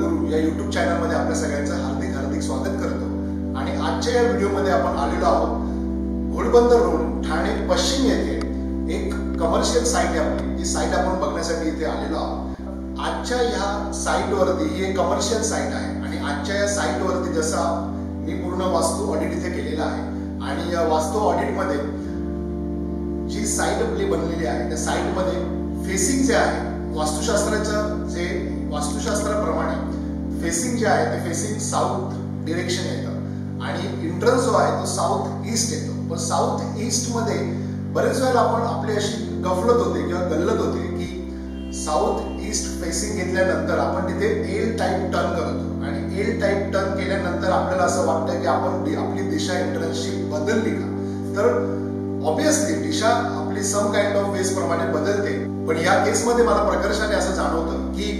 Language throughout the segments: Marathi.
गुरु या YouTube चॅनलमध्ये आपल्या सगळ्यांचं हार्दिक हार्दिक स्वागत करतो। आणि आजच्या या व्हिडिओमध्ये आपण आलेलो आहोत घोडबंदर रोड ठाणे पश्चिम येथे एक कमर्शियल साइट आहे आपली, जी साइट आपण बघण्यासाठी इथे आलेलो आहोत। आजच्या या साइटवरती ही एक कमर्शियल साइट आहे आणि आजच्या या साइटवरती जसा मी पूर्ण वास्तू ऑडिट इथे केलेला आहे आणि या वास्तू ऑडिट मध्ये जी साइट आपली बनलेली आहे त्या साइट मध्ये फेसिंग जे आहे वास्तुशास्त्राचं जे वास्तुशास्त्राप्रमाणे फेसिंग जे आहे ते फेसिंग साऊथ डिरेक्शन येतं आणि एंट्रन्स जो आहे तो साऊथ ईस्ट येतो। पण साऊथ ईस्ट मध्ये बरेच वेळेला आपण आपली अशी गफलत होते किंवा गल्लत होते की साऊथ ईस्ट फेसिंग घेतल्यानंतर आपण तिथे एल टाइप टर्न करतो आणि एल टाइप टर्न केल्यानंतर आपल्याला असं वाटतं की आपण आपली दिशा एंट्रन्सची बदलली का, तर ऑब्वियसली दिशा आपली सम काइंड ऑफ वेज प्रमाणे बदलते। पण या केस मध्ये मला प्रकर्षाने असं जाणवतं की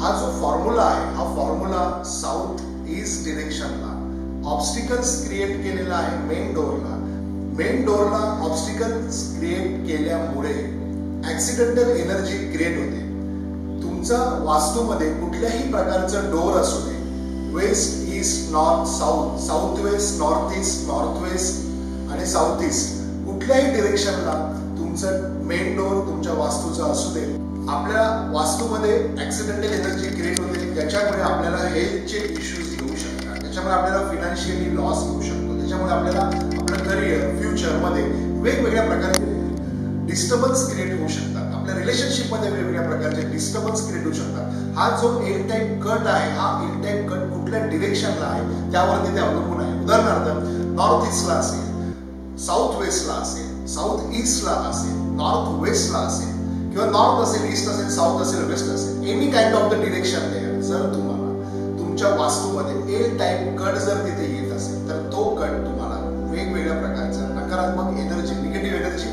हा जो फॉर्म्युला आहे हा फॉर्म्युला साऊथ ईस्ट डिरेक्शनला ऑब्स्टिकल्स क्रिएट केलेला आहे। मेन डोरला ऑब्स्टिकल्स क्रिएट केल्यामुळे ऍक्सिडेंटल एनर्जी क्रिएट होते। तुमचा वास्तूमध्ये कुठल्याही प्रकारचं डोर असू दे, west east north south, south west north east north west आणि साऊथ ईस्ट कुठल्याही डिरेक्शनला तुमचं मेन डोर तुमच्या वास्तूचा असू दे, आपल्या वास्तूमध्ये ऍक्सिडेंटल एनर्जी क्रिएट होते। त्याच्यामुळे आपल्याला हेल्थचे इश्यूज येऊ शकतात, त्याच्यामुळे आपल्याला फायनान्शियली लॉस होऊ शकतो, त्याच्यामुळे आपल्याला आपलं करिअर फ्युचर मध्ये वेगवेगळ्या प्रकारचे डिस्टर्बन्स क्रिएट होऊ शकतात, आपल्या रिलेशनशिप मध्ये वेगवेगळ्या प्रकारचे डिस्टर्बन्स क्रिएट होऊ शकतात। हा जो एल टाइप कट आहे हा एल टाइप कट कुठल्या डिरेक्शनला आहे त्यावरती ते अवलंबून आहे। उदाहरणार्थ नॉर्थ ईस्टला असेल, साऊथ वेस्टला असेल, साऊथ ईस्टला असेल, नॉर्थ वेस्टला असेल किंवा नॉर्थ असेल, ईस्ट असेल, साऊथ असेल, वेस्ट असेल, any kind of the direction there जर तुम्हाला तुमच्या वास्तूमध्ये एल टाइप कट जर तिथे येत असेल तर तो कट तुम्हाला वेगवेगळ्या प्रकारचा नकारात्मक एनर्जी, निगेटिव्ह एनर्जी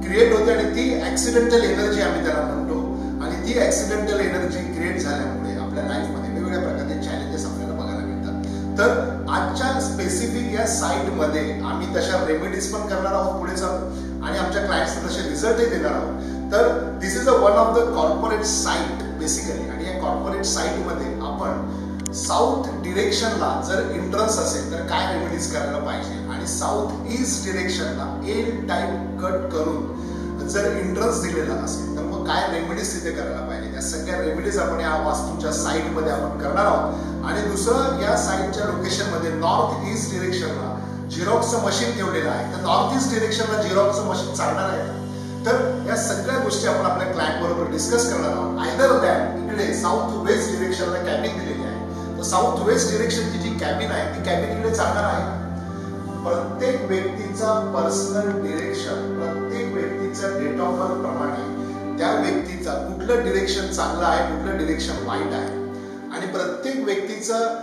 क्रिएट होते आणि ती ऍक्सिडेंटल एनर्जी आम्ही त्याला म्हणतो। आणि ती ऍक्सिडेंटल एनर्जी क्रिएट झाल्यामुळे आपल्या लाईफमध्ये वेगवेगळ्या प्रकारचे चॅलेंजेस आपल्याला बघायला मिळतात। तर आजच्या स्पेसिफिक या साइट मध्ये आम्ही तशा रेमेडीज पण करणार आहोत पुढे चालून आणि आमच्या क्लायंट्सना तसे रिझल्टही देणार आहोत। तर this is one of the corporate site basically, आणि या कॉर्पोरेट साइट मध्ये आपण साऊथ डिरेक्शनला जर एंट्रन्स असेल तर काय रेमेडीज करायला पाहिजे आणि साऊथ ईस्ट डिरेक्शनला एल टाइप कट करून जर एंट्रन्स दिलेला असेल तर मग काय रेमेडीज तिथे करायला पाहिजे, त्या सगळ्या रेमेडीज आपण या वास्तूच्या साइट मध्ये आपण करणार आहोत। आणि दुसरं, या साइटच्या लोकेशन मध्ये नॉर्थ ईस्ट डिरेक्शनला झेरॉक्सचं मशीन ठेवलेलं आहे, तर नॉर्थ ईस्ट डिरेक्शनला झेरॉक्सचं मशीन चालणार आहे। तर या सगळ्या गोष्टी आपण आपल्या क्लायंट बरोबर डिस्कस करणार आहोत। आयदर दॅट इकडे साऊथ वेस्ट डिरेक्शनला कॅबिन दिलेली आहे, तर साऊथ वेस्ट डिरेक्शनची जी कॅबिन आहे ती कॅबिन इकडे चालणार आहे। प्रत्येक व्यक्तीचा पर्सनल डिरेक्शन, प्रत्येक व्यक्तीच्या डेट ऑफ बर्थ प्रमाणे त्या व्यक्तीचा कुठलं डिरेक्शन चांगलं आहे, कुठलं डिरेक्शन वाईट आहे आणि प्रत्येक व्यक्तीचं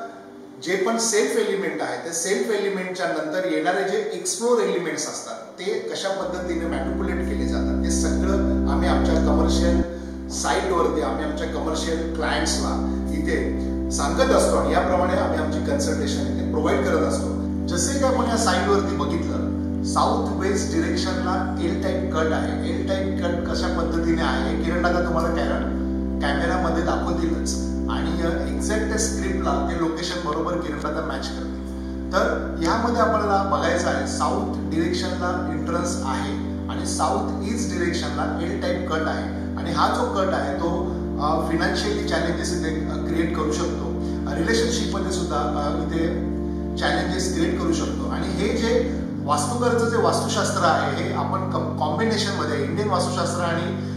जे पण सेल्फ एलिमेंट आहे त्या सेल्फ एलिमेंटच्या नंतर येणारे जे एक्सप्लोर एलिमेंट्स असतात ते कशा पद्धतीने मॅनिप्युलेट केले जातात ते सगळं आम्ही आमच्या कमर्शियल साइटवरती आम्ही आमच्या कमर्शियल क्लायंट्सला इथे सांगत असतो आणि याप्रमाणे आम्ही आमची कन्सल्टेशन इथे प्रोव्हाइड करत असतो। जसे की आपण या साइटवरती बघितलं साऊथ वेस्ट डिरेक्शनला एल टाइप कट आहे। एल टाइप कट कशा पद्धतीने आहे किरण दादा तुम्हाला कॅमेरामध्ये दाखवतीलच आणि एक्झॅक्ट स्क्रिप्टला ते लोकेशन बरोबर किरण दादा मॅच करते। तर यामध्ये आपल्याला बघायचं आहे साऊथ डिरेक्शनला एंट्रन्स आहे आणि साऊथ ईस्ट डिरेक्शनला एल टाइप कट आहे आणि हा जो कट आहे तो फायनान्शियली चॅलेंजेस इथे क्रिएट करू शकतो, रिलेशनशिप मध्ये सुद्धा इथे चॅलेंजेस क्रिएट करू शकतो। आणि हे जे वास्तुकरचं जे वास्तुशास्त्र आहे हे आपण कॉम्बिनेशन मध्ये इंडियन वास्तुशास्त्र आणि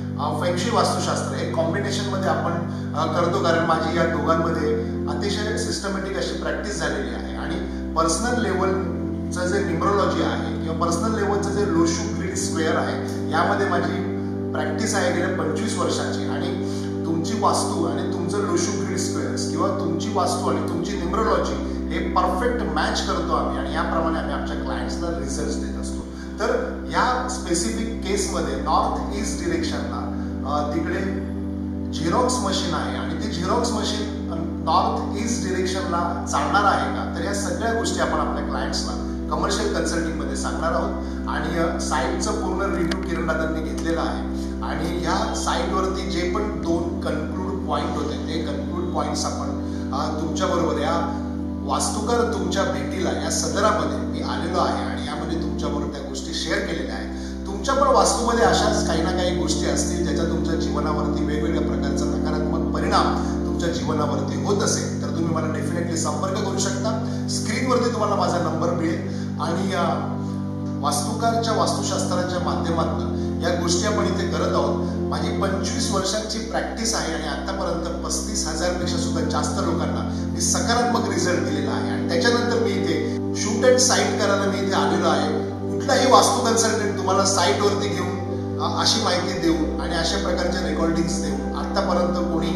फेंगशुई वास्तुशास्त्र हे कॉम्बिनेशन मध्ये आपण करतो, कारण माझी या दोघांमध्ये अतिशय सिस्टमॅटिक अशी प्रॅक्टिस झालेली आहे। आणि पर्सनल लेवलचं जे न्यूमरोलॉजी आहे किंवा पर्सनल लेवलचं जे लोशू ग्रिड स्क्वेअर आहे यामध्ये माझी प्रॅक्टिस आहे गेल्या 25 वर्षाची। आणि तुमची वास्तू आणि तुमचं लोशू ग्रिड स्क्वेअर्स किंवा तुमची वास्तू आणि तुमची न्यूमरोलॉजी हे परफेक्ट मॅच करतो आम्ही आणि याप्रमाणे आम्ही आमच्या क्लायंट्सला रिझल्ट देत असतो। तर या स्पेसिफिक केसमध्ये नॉर्थ ईस्ट डिरेक्शनला तिकडे झेरॉक्स मशीन आहे आणि ती झेरॉक्स मशीन नॉर्थ ईस्ट डिरेक्शनला चालणार आहे का, तर या सगळ्या गोष्टी आपण आपल्या क्लायंट्सला कमर्शियल कन्सल्टिंग मध्ये सांगणार आहोत। आणि साइटचं पूर्ण रिव्ह्यू किरण दादांनी घेतलेला आहे आणि या साइटवरती जे पण 2 कन्क्लूड पॉइंट होते ते कन्क्लूड पॉइंट्स आपण तुमच्या बरोबर या वास्तुकार तुमच्या भेटीला या सदरामध्ये मी आलेलो आहे आणि यामध्ये तुमच्याबरोबर त्या गोष्टी शेअर केलेल्या आहेत. तुमच्या पण वास्तूमध्ये अशाच काही ना काही गोष्टी असतील ज्याच्या तुमच्या जीवनावरती वेगवेगळ्या प्रकारचा नकारात्मक परिणाम तुमच्या जीवनावरती होत असेल तर तुम्ही मला डेफिनेटली संपर्क करू शकता. स्क्रीनवरती तुम्हाला माझा नंबर मिळेल आणि वास्तुकारच्या वास्तुशास्त्राच्या माध्यमातून या गोष्टी आपण इथे करत आहोत. माझी 25 वर्षांची प्रॅक्टिस आहे आणि आतापर्यंत 35,000 पेक्षा सुद्धा जास्त लोकांना मी सकारात्मक रिझल्ट दिलेला आहे आणि त्याच्यानंतर मी इथे शूट अँड साईट करायला मी इथे आलेलो आहे. कुठलाही वास्तू कन्सल्टंट तुम्हाला साईटवरती घेऊन अशी माहिती देऊन आणि अशा प्रकारचे रेकॉर्डिंग्स देऊन आतापर्यंत कोणी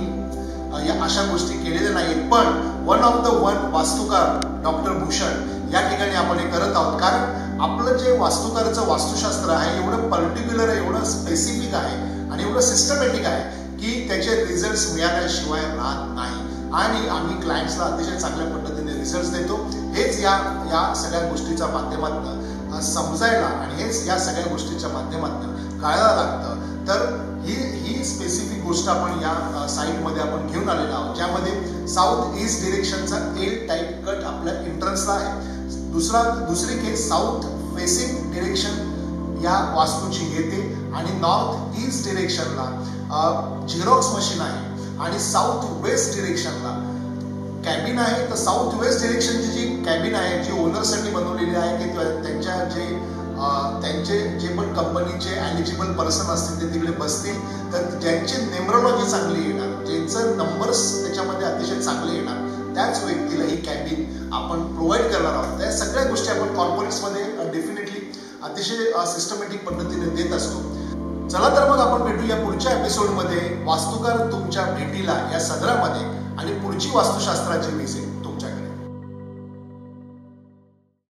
या अशा गोष्टी केलेल्या नाहीत. पण वन ऑफ द वन वास्तुकार डॉक्टर भूषण या ठिकाणी आपण हे करत आहोत. कारण आपलं जे वास्तुकारचं वास्तुशास्त्र आहे एवढं पर्टिक्युलर एवढं स्पेसिफिक आहे आणि एवढं सिस्टमॅटिक आहे की त्याचे रिझल्ट्स मिळाल्याशिवाय राहत नाही आणि आम्ही क्लायंट्सला अतिशय चांगल्या पद्धतीने रिझल्ट्स देतो. हेच या सगळ्या गोष्टीच्या माध्यमातून समजायला आणि हेच या सगळ्या गोष्टीच्या माध्यमातून कळायला लागतं. तर ही स्पेसिफिक गोष्ट आपण या साईटमध्ये आपण घेऊन आलेलो आहोत ज्यामध्ये साऊथ ईस्ट डिरेक्शनचा एल टाईप कट आपल्या एंट्रन्सला आहे. दुसरी केस साऊथ फेसिंग डिरेक्शन या वास्तूची येते आणि नॉर्थ ईस्ट डिरेक्शनला झेरॉक्स मशीन आहे आणि साऊथ वेस्ट डिरेक्शनला कॅबिन आहे. तर साऊथ वेस्ट डिरेक्शनची जी कॅबिन आहे जी ओनरसाठी बनवलेली आहे की त्यांचे जे पण कंपनीचे एलिजिबल पर्सन असतील ते तिकडे बसतील तर ज्यांची न्यूमरोलॉजी चांगली येणार ज्यांचं नंबर्स त्याच्यामध्ये अतिशय चांगले येणार त्याच व्यक्तीला ही कॅबिन आपण प्रोव्हाइड करणार आहोत. त्या सगळ्या गोष्टी आपण कॉर्पोरेट्समध्ये डेफिनेटली अतिशय सिस्टमॅटिक पद्धतीने देत असतो. चला तर मग आपण भेटू या पुढच्या एपिसोडमध्ये वास्तुकार तुमच्या भेटीला या सदरामध्ये आणि पुढची वास्तुशास्त्राची विषय